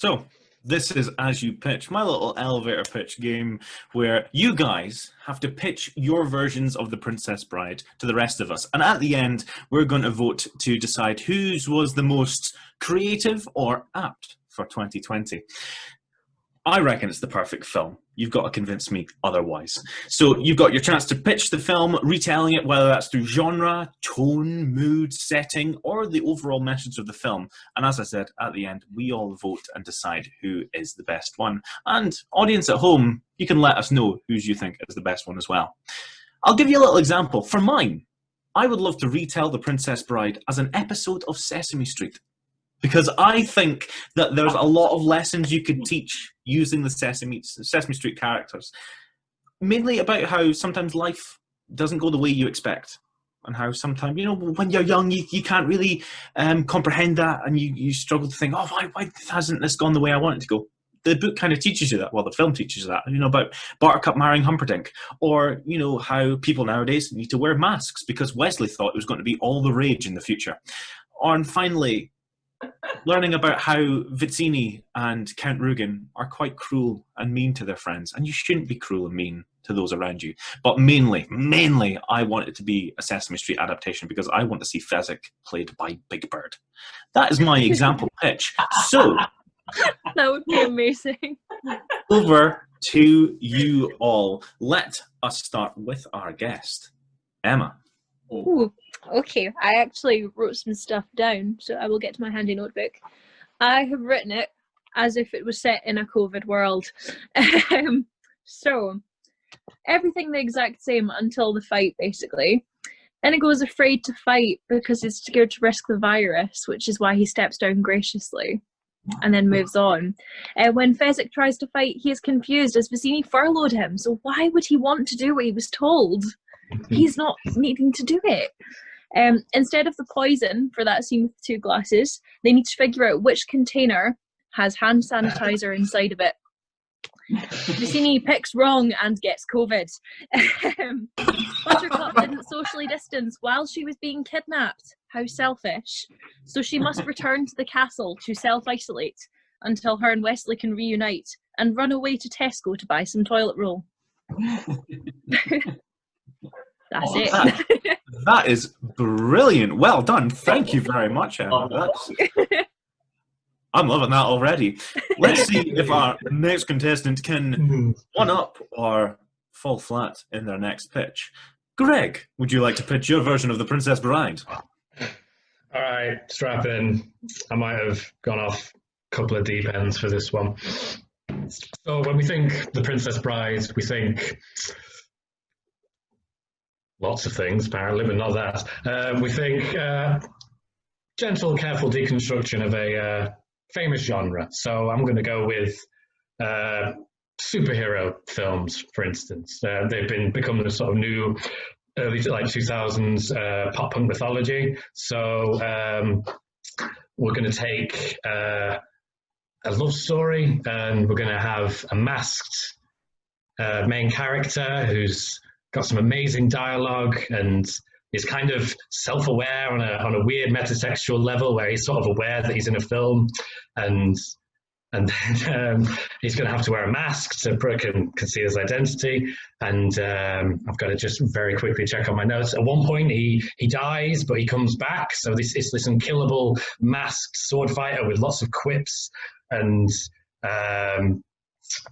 So, this is As You Pitch, my little elevator pitch game where you guys have to pitch your versions of The Princess Bride to the rest of us. And at the end, we're going to vote to decide whose was the most creative or apt for 2020. I reckon it's the perfect film. You've got to convince me otherwise. So you've got your chance to pitch the film, retelling it, whether that's through genre, tone, mood, setting, or the overall message of the film. And as I said, at the end, we all vote and decide who is the best one. And audience at home, you can let us know whose you think is the best one as well. I'll give you a little example. For mine, I would love to retell The Princess Bride as an episode of Sesame Street. Because I think that there's a lot of lessons you could teach using the Sesame Street characters. Mainly about how sometimes life doesn't go the way you expect. And how sometimes, when you're young, you can't really comprehend that. And you struggle to think, why hasn't this gone the way I want it to go? The book kind of teaches you that. Well, the film teaches you that. About Buttercup marrying Humperdinck. Or, how people nowadays need to wear masks because Wesley thought it was going to be all the rage in the future. And finally, learning about how Vizzini and Count Rugen are quite cruel and mean to their friends. And you shouldn't be cruel and mean to those around you. But mainly, I want it to be a Sesame Street adaptation because I want to see Fezzik played by Big Bird. That is my example pitch. So, that would be amazing. Over to you all. Let us start with our guest, Emma. Ooh, okay, I actually wrote some stuff down, so I will get to my handy notebook. I have written it as if it was set in a COVID world. So, everything the exact same until the fight, basically. Inigo's afraid to fight because he's scared to risk the virus, which is why he steps down graciously and then moves on. When Fezzik tries to fight, he is confused as Vizzini furloughed him, so why would he want to do what he was told? He's not needing to do it. Instead of the poison for that scene with the two glasses, they need to figure out which container has hand sanitizer inside of it. Vizzini picks wrong and gets COVID. Buttercup didn't socially distance while she was being kidnapped. How selfish. So she must return to the castle to self-isolate until her and Wesley can reunite and run away to Tesco to buy some toilet roll. That's it. That is brilliant. Well done. Thank you very much, Emma. I'm loving that already. Let's see if our next contestant can one up or fall flat in their next pitch. Greg, would you like to pitch your version of The Princess Bride? All right, strap in. I might have gone off a couple of deep ends for this one. So when we think The Princess Bride, we think lots of things, apparently, but not that. We think gentle, careful deconstruction of a famous genre. So I'm going to go with superhero films, for instance. They've become the sort of new early 2000s pop punk mythology. So we're going to take a love story, and we're going to have a masked main character who's got some amazing dialogue and is kind of self-aware on a weird metatextual level where he's sort of aware that he's in a film, and then he's going to have to wear a mask to conceal his identity. And I've got to just very quickly check on my notes. At one point, he dies, but he comes back. So it's this unkillable masked sword fighter with lots of quips, and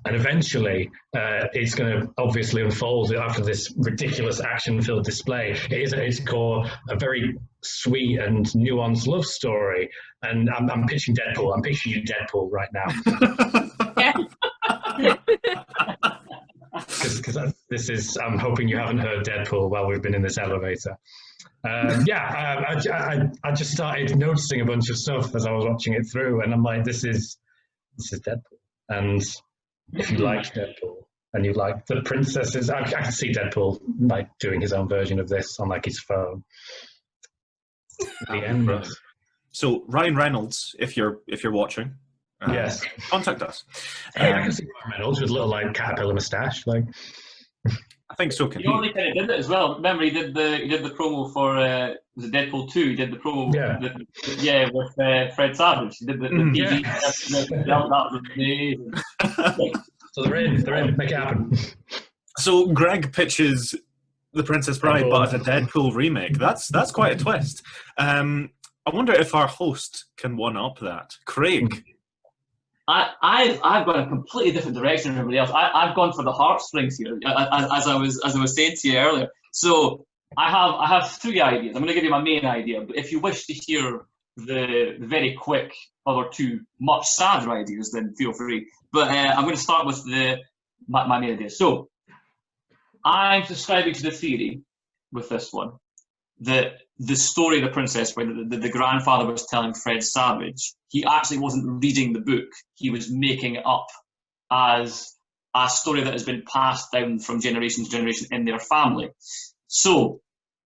eventually, it's going to obviously unfold after this ridiculous action-filled display. It is at its core a very sweet and nuanced love story. And I'm pitching Deadpool. I'm pitching you Deadpool right now. Because this is, I'm hoping you haven't heard Deadpool while we've been in this elevator. I just started noticing a bunch of stuff as I was watching it through, and I'm like, this is Deadpool. And if you like Deadpool and you like the princesses, I can see Deadpool like doing his own version of this on like his phone. The end. So Ryan Reynolds, if you're watching, yes, contact us. I can see Ryan Reynolds with a little like caterpillar moustache, like. I think so can He already kind of did it as well. Remember, he did the promo for was it Deadpool 2? He did the promo, with Fred Savage. He did the PG. That was amazing. So they're in. Make it happen. So Greg pitches The Princess Bride, but as a Deadpool remake. That's quite a twist. I wonder if our host can one-up that. Craig. I've gone a completely different direction than everybody else. I've gone for the heartstrings here, as I was saying to you earlier. So I have three ideas. I'm going to give you my main idea, but if you wish to hear the very quick other two much sadder ideas, then feel free. But I'm going to start with my main idea. So I'm subscribing to the theory with this one that the story of the princess, when the grandfather was telling Fred Savage, he actually wasn't reading the book. He was making it up as a story that has been passed down from generation to generation in their family. So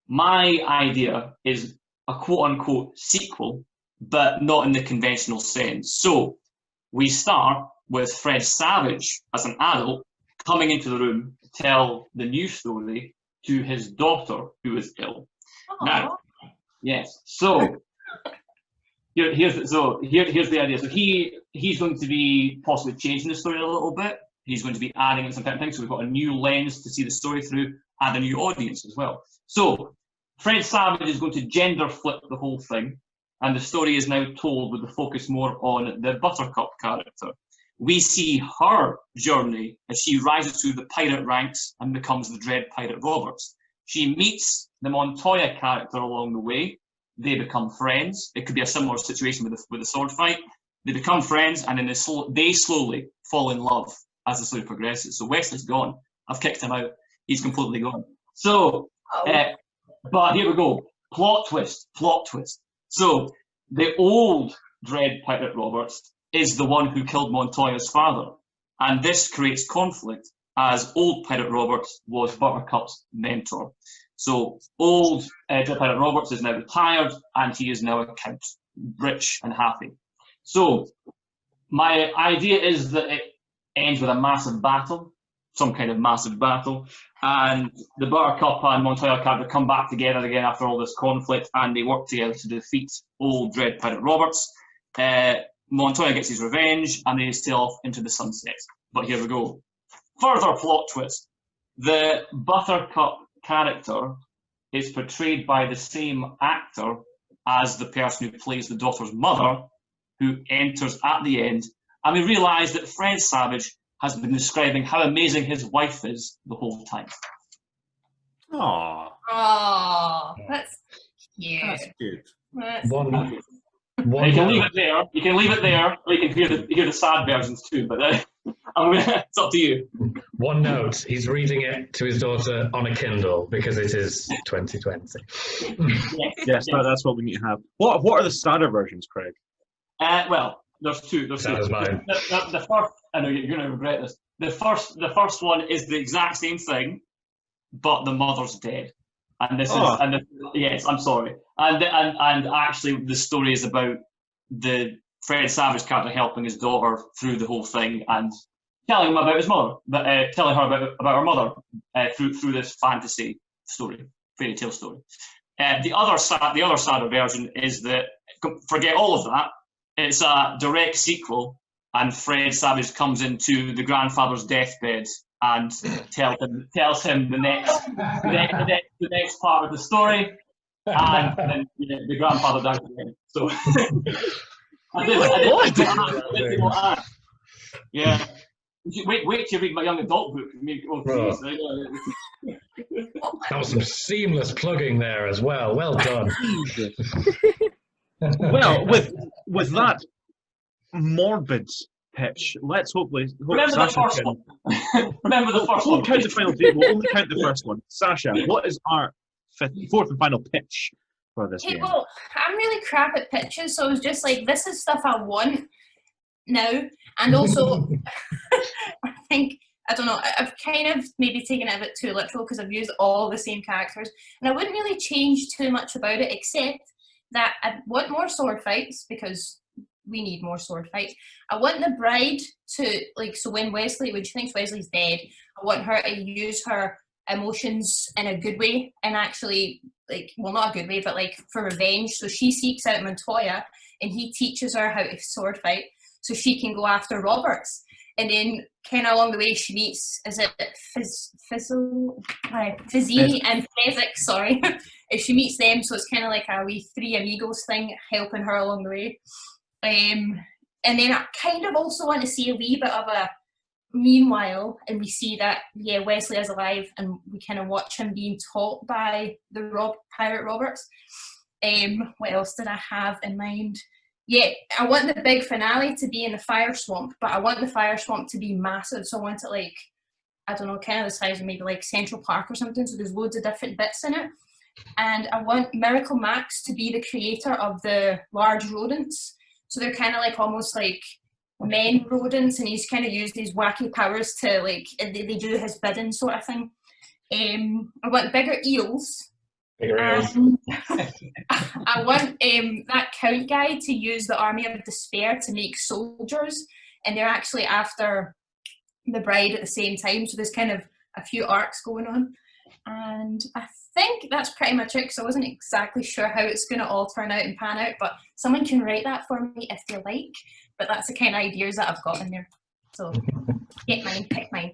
my idea is a quote-unquote sequel, but not in the conventional sense. So we start with Fred Savage as an adult coming into the room to tell the new story to his daughter who is ill. Aww. Now, yes. So here's the idea. So he's going to be possibly changing the story a little bit. He's going to be adding in some kind of things. So we've got a new lens to see the story through and a new audience as well. So Fred Savage is going to gender flip the whole thing, and the story is now told with the focus more on the Buttercup character. We see her journey as she rises through the pirate ranks and becomes the Dread Pirate Roberts. She meets the Montoya character along the way. They become friends. It could be a similar situation with the sword fight. They become friends, and then they slowly fall in love as the story progresses. So Wesley's gone. I've kicked him out. He's completely gone. So, but here we go. Plot twist. So the old Dread Pirate Roberts is the one who killed Montoya's father. And this creates conflict, as old Pirate Roberts was Buttercup's mentor. So old Dread Pirate Roberts is now retired, and he is now a count, rich and happy. So my idea is that it ends with a massive battle, some kind of massive battle, and the Buttercup and Montoya character come back together again after all this conflict, and they work together to defeat old Dread Pirate Roberts. Montoya gets his revenge, and they sail off into the sunset. But here we go. Further plot twist. The Buttercup character is portrayed by the same actor as the person who plays the daughter's mother, who enters at the end, and we realise that Fred Savage has been describing how amazing his wife is the whole time. Aww. Oh, that's cute. That's good. That's One You can leave it there. You can leave it there, or you can hear the sad versions too. But it's up to you. One note: he's reading it to his daughter on a Kindle because it is 2020. Yes, that's what we need to have. What are the sadder versions, Craig? Well, there's two. That was mine. The first, I know you're going to regret this. The first one is the exact same thing, but the mother's dead. And this yes, I'm sorry. And actually, the story is about the Fred Savage character helping his daughter through the whole thing and telling him about his mother, telling her about her mother through this fantasy story, fairy tale story. The other sadder version is that, forget all of that. It's a direct sequel, and Fred Savage comes into the grandfather's deathbed and tells him the next part of the story, and then the grandfather dies again. So yeah. Wait till you read my young adult book. That was some seamless plugging there as well. Well done. Well, with that morbid pitch, let's hope Remember Sasha the first can... one. Remember the first We'll one. count the final date. We'll only count the first one. Sasha, what is our fourth and final pitch for this game? Well, I'm really crap at pitches, so I was just like, this is stuff I want now. And also, I think, I don't know, I've kind of maybe taken it a bit too literal because I've used all the same characters. And I wouldn't really change too much about it, except that I want more sword fights because we need more sword fights. I want the bride to, like, so when she thinks Wesley's dead, I want her to use her emotions in a good way, and actually, like, well, not a good way, but like for revenge. So she seeks out Montoya, and he teaches her how to sword fight so she can go after Roberts. And then kind of along the way, she meets, is it Fizzini and Fezzik, sorry. And she meets them, so it's kind of like a wee Three Amigos thing, helping her along the way. And then I kind of also want to see a wee bit of a meanwhile, and we see that, yeah, Wesley is alive, and we kind of watch him being taught by the pirate Roberts. What else did I have in mind? Yeah, I want the big finale to be in the fire swamp, but I want the fire swamp to be massive. So I want it like, I don't know, kind of the size of maybe like Central Park or something. So there's loads of different bits in it. And I want Miracle Max to be the creator of the large rodents. So they're kind of like almost like men rodents, and he's kind of used these wacky powers to like, they do his bidding sort of thing. I want bigger eels. I want that Count guy to use the Army of Despair to make soldiers, and they're actually after the bride at the same time, so there's kind of a few arcs going on. And I think that's pretty much it, because I wasn't exactly sure how it's going to all turn out and pan out, but someone can write that for me if they like. But that's the kind of ideas that I've got in there. So get mine, pick mine.